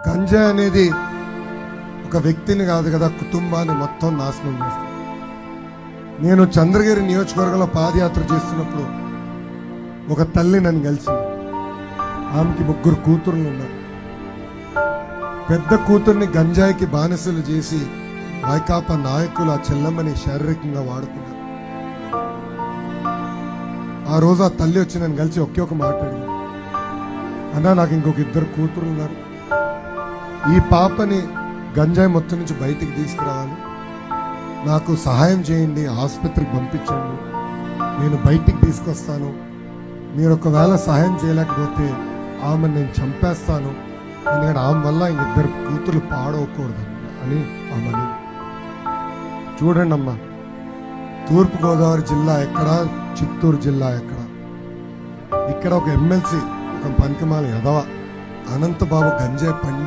గంజాయి అనేది ఒక వ్యక్తిని కాదు కదా, కుటుంబాన్ని మొత్తం నాశనం చేస్తుంది. నేను చంద్రగిరి నియోజకవర్గంలో పాదయాత్ర చేస్తున్నప్పుడు ఒక తల్లి నన్ను కలిసింది. ఆమెకి 3 కూతుర్లు ఉన్నారు. పెద్ద కూతుర్ని గంజాయికి బానిసలు చేసి వైకాపా నాయకులు ఆ చెల్లమ్మని శారీరకంగా వాడుకున్నారు. ఆ రోజు ఆ తల్లి వచ్చి నన్ను కలిసి ఒకే ఒక మాట్లాడింది, అన్నా నాకు ఇంకొక 2 కూతురు ఉన్నారు, ఈ పాపని గంజాయి మొత్తం నుంచి బయటికి తీసుకురావాలి, నాకు సహాయం చేయండి, ఆసుపత్రికి పంపించండి, నేను బయటికి తీసుకొస్తాను, మీరు ఒకవేళ సహాయం చేయలేకపోతే ఆమెను నేను చంపేస్తాను, ఎందుకంటే ఆమె వల్ల 2 కూతురు పాడవకూడదు అని ఆమె. చూడండి అమ్మా, తూర్పుగోదావరి జిల్లా ఎక్కడ, చిత్తూరు జిల్లా ఎక్కడ, ఇక్కడ ఒక ఎమ్మెల్సీ ఒక పనికిమాల ఎదవ అనంతబాబు గంజాయి